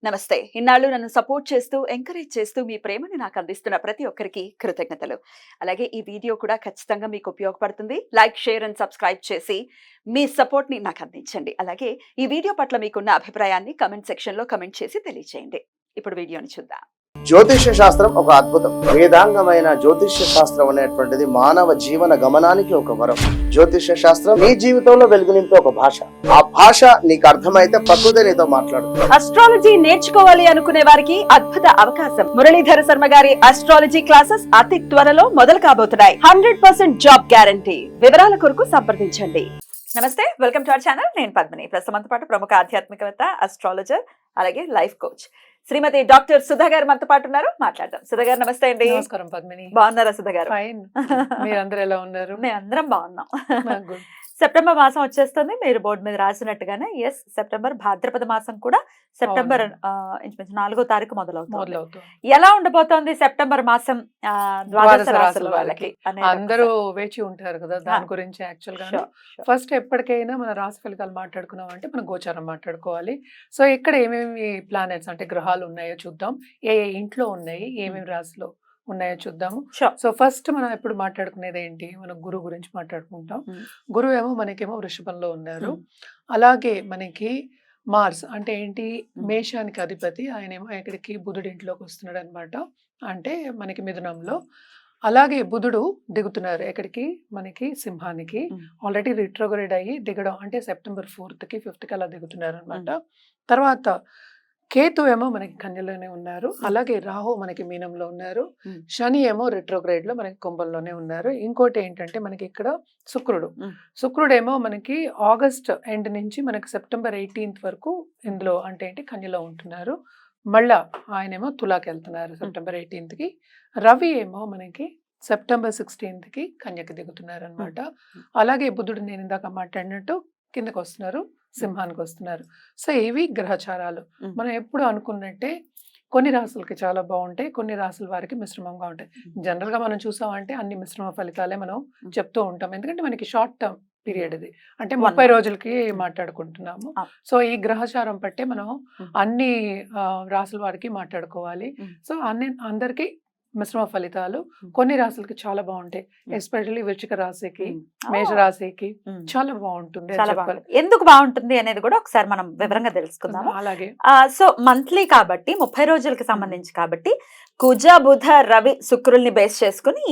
నమస్తే. ఇన్నాళ్ళు నన్ను సపోర్ట్ చేస్తూ, ఎంకరేజ్ చేస్తూ మీ ప్రేమని నాకు అందిస్తున్న ప్రతి ఒక్కరికి కృతజ్ఞతలు. అలాగే ఈ వీడియో కూడా ఖచ్చితంగా మీకు ఉపయోగపడుతుంది. లైక్, షేర్ అండ్ సబ్స్క్రైబ్ చేసి మీ సపోర్ట్‌ని నాకు అందించండి. అలాగే ఈ వీడియో పట్ల మీకున్న అభిప్రాయాన్ని కామెంట్ సెక్షన్‌లో కామెంట్ చేసి తెలియజేయండి. ఇప్పుడు వీడియోని చూద్దాం. జ్యోతిష్య శాస్త్రం ఒక అద్భుతం. వేదాంగమైన జ్యోతిష్య శాస్త్రం అనేటువంటిది మానవ జీవన గమనానికి ఒక వరం. జ్యోతిష్య శాస్త్రం నీ జీవితంలో వెలుగునింపే ఒక భాష. ఆ భాష నీకు అర్థమైతే ప్రకృతి నీతో మాట్లాడుతుంది. అస్ట్రాలజీ నేర్చుకోవాలి అనుకునే వారికి అద్భుత అవకాశం. మురళీధర శర్మ గారి అస్ట్రాలజీ క్లాసెస్ అతి త్వరలో మొదలు కాబోతున్నాయి. 100% జాబ్ గ్యారంటీ. వివరాల కొరకు సంప్రదించండి. నమస్తే, వెల్కమ్ టు అవర్ ఛానల్. నేను పద్మిని. ప్రస్తుతంతో పాటు ప్రముఖ ఆధ్యాత్మికవేత్త, అస్ట్రాలజర్, అలాగే లైఫ్ కోచ్ శ్రీమతి డాక్టర్ సుధా గారు మనతో పాటు ఉన్నారు. మాట్లాడదాం. సుధా గారు నమస్తే అండి. నమస్కారం పద్మిని. బాగున్నారా సుధా గారు? ఫైన్. మీరందరూ ఎలా ఉన్నారు? మేము అందరం బాగున్నాం. సెప్టెంబర్ మాసం వచ్చేస్తుంది. మీరు బోర్డు మీద రాసినట్టుగానే ఎస్, సెప్టెంబర్ భాద్రపద మాసం కూడా సెప్టెంబర్ ఇంచుమించు 4వ తారీఖు మొదలవుతుంది. ఎలా ఉండబోతోంది సెప్టెంబర్ మాసం ద్వాదశ రాశుల వాళ్ళకి? అందరూ వేచి ఉంటారు కదా దాని గురించి. యాక్చువల్ గా ఫస్ట్ ఎప్పటికైనా మన రాశి ఫలితాలు మాట్లాడుకున్నాం అంటే మనం గోచారం మాట్లాడుకోవాలి. సో ఇక్కడ ఏమేమి ప్లానెట్స్ అంటే గ్రహాలు ఉన్నాయో చూద్దాం. ఏ ఇంట్లో ఉన్నాయి, ఏమేమి రాశిలో ఉన్నాయో చూద్దాము. సో ఫస్ట్ మనం ఎప్పుడు మాట్లాడుకునేది ఏంటి, మనం గురువు గురించి మాట్లాడుకుంటాం. గురువు ఏమో మనకేమో వృషభంలో ఉన్నారు. అలాగే మనకి మార్స్ అంటే ఏంటి, మేషానికి అధిపతి, ఆయన ఏమో ఎక్కడికి బుధుడి ఇంట్లోకి వస్తున్నాడు అనమాట, అంటే మనకి మిథునంలో. అలాగే బుధుడు దిగుతున్నారు ఎక్కడికి, మనకి సింహానికి. ఆల్రెడీ రిట్రోగ్రేడ్ అయ్యి దిగడం అంటే సెప్టెంబర్ 4th కి 5th కి అలా దిగుతున్నారు అనమాట. తర్వాత కేతు ఏమో మనకి కన్యలోనే ఉన్నారు. అలాగే రాహు మనకి మీనంలో ఉన్నారు. శని ఏమో రిట్రోగ్రేడ్ లో మనకి కుంభంలోనే ఉన్నారు. ఇంకోటి ఏంటంటే మనకి ఇక్కడ శుక్రుడేమో మనకి ఆగస్ట్ ఎండ్ నుంచి మనకి సెప్టెంబర్ 18th వరకు ఇందులో అంటే ఏంటి కన్యలో ఉంటున్నారు. మళ్ళా ఆయనేమో తులాకి వెళ్తున్నారు సెప్టెంబర్ 18th కి. రవి ఏమో మనకి సెప్టెంబర్ 16th కి కన్యకి దిగుతున్నారు అనమాట. అలాగే బుధుడు నేను ఇందాక మాట్లాడినట్టు కిందకు వస్తున్నారు, సింహానికి వస్తున్నారు. సో ఇవి గ్రహచారాలు. మనం ఎప్పుడు అనుకున్నట్టే కొన్ని రాసులకి చాలా బాగుంటాయి, కొన్ని రాసుల వారికి మిశ్రమంగా ఉంటాయి. జనరల్ గా మనం చూసామంటే అన్ని మిశ్రమ ఫలితాలే మనం చెప్తూ ఉంటాం, ఎందుకంటే మనకి షార్ట్ టర్మ్ పీరియడ్ ఇది, అంటే 30 రోజులకి మాట్లాడుకుంటున్నాము. సో ఈ గ్రహచారం పట్టే మనం అన్ని రాసుల వారికి మాట్లాడుకోవాలి. సో అందరికి మిశ్రమ ఫలితాలు కొన్ని రాశులకి చాలా బాగుంటాయి. ఎస్పెషల్లీ వృశ్చిక రాశికి, మేష రాశికి చాలా బాగుంటుంది. ఎందుకు బాగుంటుంది అనేది కూడా ఒకసారి మనం వివరంగా తెలుసుకుందాం. అలాగే సో మంత్లీ కాబట్టి 30 రోజులకి సంబంధించి కాబట్టి కుజ, బుధ, రవి, శుక్రుల్ని బేస్ చేసుకుని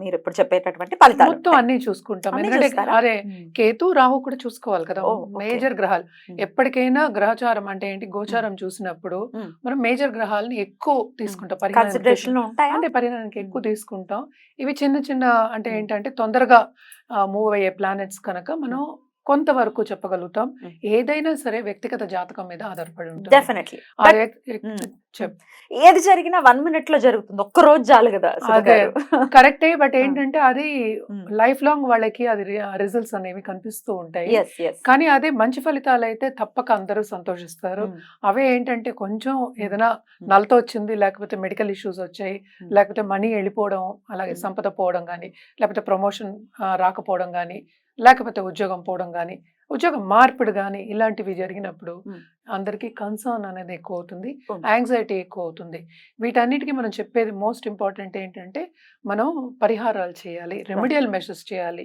మీరు ఇప్పుడు చెప్పేటటువంటి ఫలితాలు మొత్తం అన్ని చూసుకుంటాం. ఎందుకంటే అరే కేతు, రాహు కూడా చూసుకోవాలి కదా, మేజర్ గ్రహాలు. ఎప్పటికైనా గ్రహచారం అంటే ఏంటి, గోచారం చూసినప్పుడు మనం మేజర్ గ్రహాలని ఎక్కువ తీసుకుంటాం, అంటే పరిగణనకి ఎక్కువ తీసుకుంటాం. ఇవి చిన్న చిన్న అంటే ఏంటంటే తొందరగా మూవ్ అయ్యే ప్లానెట్స్ కనుక మనం కొంతవరకు చెప్పగలుగుతాం. ఏదైనా సరే వ్యక్తిగత జాతకం మీద ఆధారపడి ఉంటుంది. డెఫినెట్లీ ఏది జరిగినా 1 minute లో జరుగుతుంది, ఒక్క రోజు చాలు కదా. అదే కరెక్టే. బట్ ఏంటంటే అది లైఫ్ లాంగ్ వాళ్ళకి అది రిజల్ట్స్ అనేవి కనిపిస్తూ ఉంటాయి. కానీ అదే మంచి ఫలితాలు అయితే తప్పక అందరూ సంతోషిస్తారు. అవే ఏంటంటే కొంచెం ఏదైనా నలతో వచ్చింది, లేకపోతే మెడికల్ ఇష్యూస్ వచ్చాయి, లేకపోతే మనీ వెళ్ళిపోవడం, అలాగే సంపద పోవడం కానీ, లేకపోతే ప్రమోషన్ రాకపోవడం కానీ, లేకపోతే ఉద్యోగం పోవడం కానీ, ఉద్యోగం మార్పిడి కానీ, ఇలాంటివి జరిగినప్పుడు అందరికీ కన్సర్న్ అనేది ఎక్కువ అవుతుంది, యాంగ్జైటీ ఎక్కువ అవుతుంది. వీటన్నిటికీ మనం చెప్పేది మోస్ట్ ఇంపార్టెంట్ ఏంటంటే మనం పరిహారాలు చేయాలి, రెమెడియల్ మెషర్స్ చేయాలి.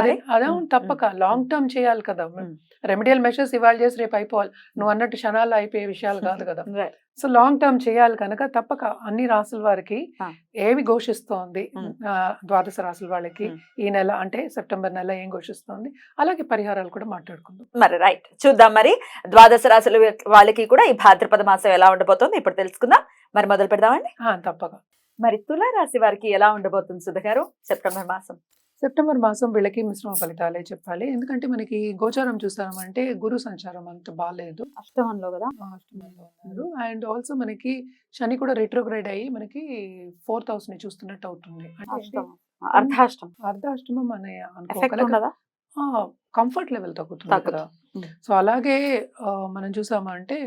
అదే తప్పక లాంగ్ టర్మ్ చేయాలి కదా. రెమెడియల్ మెషర్స్ ఇవాళ చేసి రేపు అయిపోవాలి, నువ్వు అన్నట్టు క్షణాల్లో అయిపోయే విషయాలు కాదు కదా. సో లాంగ్ టర్మ్ చేయాలి కనుక తప్పక అన్ని రాసుల వారికి ఏమి ఘోషిస్తోంది, ద్వాదశ రాసుల వాళ్ళకి ఈ నెల అంటే సెప్టెంబర్ నెల ఏం ఘోషిస్తోంది, అలాగే పరిహారాలు కూడా మాట్లాడుకుందాం. మరి రైట్, చూద్దాం. మరి ద్వాదశ రాశుల వాళ్ళకి కూడా ఈ భాద్రపద మాసం ఎలా ఉండబోతోంది ఇప్పుడు తెలుసుకుందాం. మరి మొదలు పెడదామండి. తప్పక. మరి తులారాశి వారికి ఎలా ఉండబోతుంది సుధ గారు సెప్టెంబర్ మాసం? సెప్టెంబర్ మాసం వీళ్ళకి మిశ్రమ ఫలితాలే చెప్పాలి. ఎందుకంటే మనకి గోచారం చూస్తామంటే గురు సంచారం అంత బాగాలేదు, అష్టమంలో కదా, అష్టమంలో ఉన్నారు. అండ్ ఆల్సో మనకి శని కూడా రిట్రోగ్రేడ్ అయ్యి మనకి 4th house ని చూస్తున్నట్టు అవుతుంది. అర్ధాష్టమం అనే అనుకోగల కంఫర్ట్ లెవెల్ తగ్గుతుంది కదా. సో అలాగే మనం చూసామంటే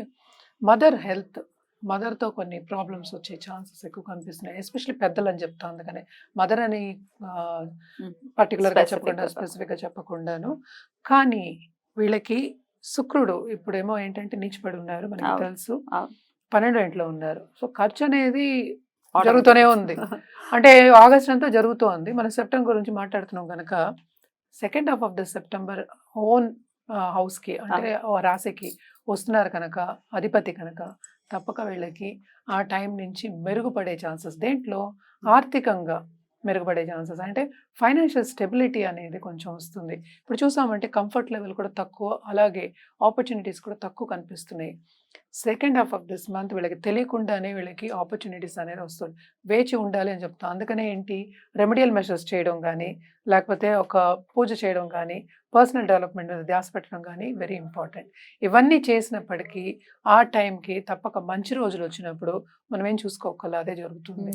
మదర్ హెల్త్, మదర్తో కొన్ని ప్రాబ్లమ్స్ వచ్చే ఛాన్సెస్ ఎక్కువ కనిపిస్తున్నాయి. ఎస్పెషల్లీ పెద్దలు అని చెప్తా, అందుకనే మదర్ అని పర్టికులర్గా చెప్పకుండా, స్పెసిఫిక్గా చెప్పకుండాను. కానీ వీళ్ళకి శుక్రుడు ఇప్పుడేమో ఏంటంటే నీచిపడి ఉన్నారు, మనకి అవును. తెలుసు. అవును. 12 ఇంట్లో ఉన్నారు. సో ఖర్చు అనేది Automatic. జరుగుతూనే ఉంది. అంటే ఆగస్ట్ అంతా జరుగుతోంది. మనం సెప్టెంబర్ గురించి మాట్లాడుతున్నాం కనుక second half of the September own హౌస్కి అంటే రాశికి వస్తున్నారు కనుక, అధిపతి కనుక తప్పక వీళ్ళకి ఆ టైం నుంచి మెరుగుపడే ఛాన్సెస్, దేంట్లో ఆర్థికంగా మెరుగుపడే ఛాన్సెస్, అంటే ఫైనాన్షియల్ స్టెబిలిటీ అనేది కొంచెం వస్తుంది. ఇప్పుడు చూసామంటే కంఫర్ట్ లెవెల్ కూడా తక్కువ, అలాగే ఆపర్చునిటీస్ కూడా తక్కువ కనిపిస్తున్నాయి. Second half of this month వీళ్ళకి తెలియకుండానే వీళ్ళకి ఆపర్చునిటీస్ అనేది వస్తుంది. వేచి ఉండాలి అని చెప్తాం. అందుకనే ఏంటి, రెమెడియల్ మెషర్స్ చేయడం కానీ, లేకపోతే ఒక పూజ చేయడం కానీ, పర్సనల్ డెవలప్మెంట్ మీద ధ్యాస పెట్టడం కానీ వెరీ ఇంపార్టెంట్. ఇవన్నీ చేసినప్పటికీ ఆ టైంకి తప్పక మంచి రోజులు వచ్చినప్పుడు మనం ఏం చూసుకోగల అదే జరుగుతుంది.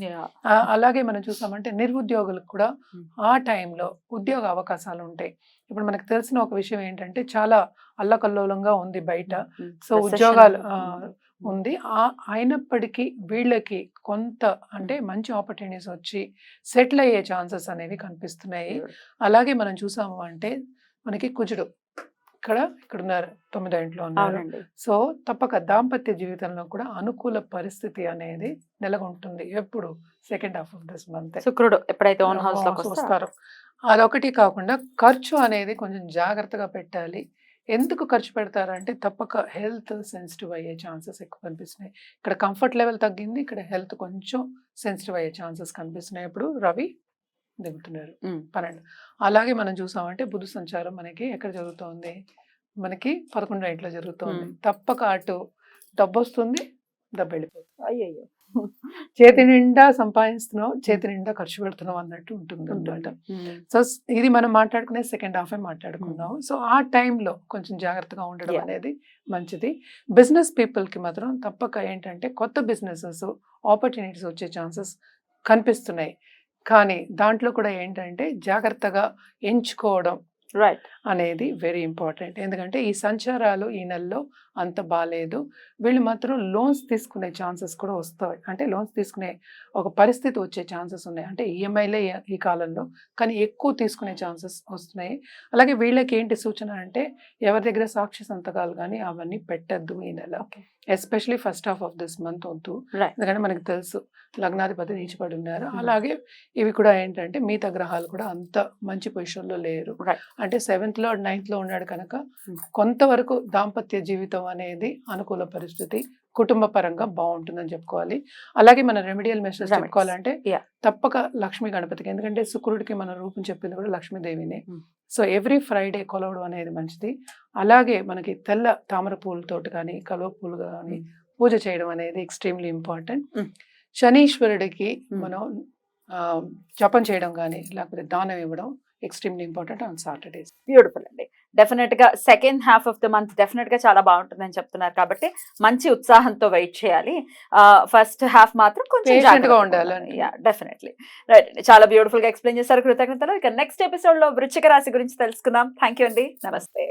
అలాగే మనం చూసామంటే నిరుద్యోగులకు కూడా ఆ టైంలో ఉద్యోగ అవకాశాలు ఉంటాయి. ఇప్పుడు మనకు తెలిసిన ఒక విషయం ఏంటంటే చాలా అల్లకల్లోలంగా ఉంది బయట. సో ఉద్యోగాలు ఉంది. అయినప్పటికీ వీళ్ళకి కొంత అంటే మంచి ఆపర్చునిటీస్ వచ్చి సెటిల్ అయ్యే ఛాన్సెస్ అనేవి కనిపిస్తున్నాయి. అలాగే మనం చూసాము అంటే మనకి కుజుడు ఇక్కడ ఉన్నారు, 9వ ఇంట్లో ఉన్నారు. సో తప్పక దాంపత్య జీవితంలో కూడా అనుకూల పరిస్థితి అనేది నెలకొంటుంది. ఎప్పుడు second half of this month శుక్రుడు ఎప్పుడైతే ఓన్ హౌస్ లో వస్తారో. అదొకటి కాకుండా ఖర్చు అనేది కొంచెం జాగ్రత్తగా పెట్టాలి. ఎందుకు ఖర్చు పెడతారంటే తప్పక హెల్త్ సెన్సిటివ్ అయ్యే ఛాన్సెస్ ఎక్కువ కనిపిస్తున్నాయి. ఇక్కడ కంఫర్ట్ లెవెల్ తగ్గింది, ఇక్కడ హెల్త్ కొంచెం సెన్సిటివ్ అయ్యే ఛాన్సెస్ కనిపిస్తున్నాయి. ఇప్పుడు రవి దిగుతున్నారు 12. అలాగే మనం చూసామంటే బుధ సంచారం మనకి ఎక్కడ జరుగుతోంది, మనకి 11వ ఇంట్లో జరుగుతోంది. తప్పక అటు డబ్బు వస్తుంది, డబ్బు వెళ్ళిపోతుంది. అయ్యో, చేతి నిండా సంపాదిస్తున్నాం, చేతి నిండా ఖర్చు పెడుతున్నాం అన్నట్టు ఉంటుంది అన్నమాట. సో ఇది మనం మాట్లాడుకునే సెకండ్ హాఫ్ మాట్లాడుకుందాం. సో ఆ టైంలో కొంచెం జాగ్రత్తగా ఉండడం అనేది మంచిది. బిజినెస్ పీపుల్కి మాత్రం తప్పక ఏంటంటే కొత్త బిజినెసెస్ ఆపర్చునిటీస్ వచ్చే ఛాన్సెస్ కనిపిస్తున్నాయి. కానీ దాంట్లో కూడా ఏంటంటే జాగ్రత్తగా ఎంచుకోవడం రైట్ అనేది వెరీ ఇంపార్టెంట్. ఎందుకంటే ఈ సంచారాలు ఈ నెలలో అంత బాగాలేదు. వీళ్ళు మాత్రం లోన్స్ తీసుకునే ఛాన్సెస్ కూడా వస్తాయి. అంటే లోన్స్ తీసుకునే ఒక పరిస్థితి వచ్చే ఛాన్సెస్ ఉన్నాయి. అంటే ఈఎంఐలే ఈ కాలంలో, కానీ ఎక్కువ తీసుకునే ఛాన్సెస్ వస్తున్నాయి. అలాగే వీళ్ళకి ఏంటి సూచన అంటే ఎవరి దగ్గర సాక్షి సంతకాలు కానీ అవన్నీ పెట్టద్దు ఈ నెల, especially first half of this month వద్దు. ఎందుకంటే మనకు తెలుసు లగ్నాధిపతి నీచిపడి ఉన్నారు. అలాగే ఇవి కూడా ఏంటంటే మిగతా గ్రహాలు కూడా అంత మంచి పొజిషన్లో లేరు. అంటే 7th Lord 9th లో ఉన్నాడు కనుక కొంతవరకు దాంపత్య జీవితం అనేది అనుకూల పరిస్థితి, కుటుంబ పరంగా బాగుంటుందని చెప్పుకోవాలి. అలాగే మన రెమెడియల్ మెషర్స్ చెప్పుకోవాలంటే తప్పక లక్ష్మీ గణపతికి, ఎందుకంటే శుక్రుడికి మన రూపం చెప్పింది కూడా లక్ష్మీదేవినే. సో ఎవ్రీ ఫ్రైడే కొలవడం అనేది మంచిది. అలాగే మనకి తెల్ల తామర పూలతోటి కానీ కలువ పూలు కానీ పూజ చేయడం అనేది ఎక్స్ట్రీమ్లీ ఇంపార్టెంట్. శనీశ్వరుడికి మనం జపం చేయడం కానీ లేకపోతే దానం ఇవ్వడం extremely important on Saturdays. Beautiful అండి. డెఫినెట్ గా second half of the month definite గా చాలా బాగుంటుందని చెప్తున్నారు కాబట్టి మంచి ఉత్సాహంతో వెయిట్ చేయాలి. ఫస్ట్ హాఫ్ మాత్రం కొంచెం జాగ్రత్తగా ఉండాలి. డెఫినెట్లీ రైట్ అండి. చాలా బ్యూటిఫుల్ గా ఎక్స్ప్లెయిన్ చేశారు, కృతజ్ఞతలు. ఇక నెక్స్ట్ ఎపిసోడ్ లో వృశ్చిక రాశి గురించి తెలుసుకుందాం. థ్యాంక్ యూ అండి, నమస్తే.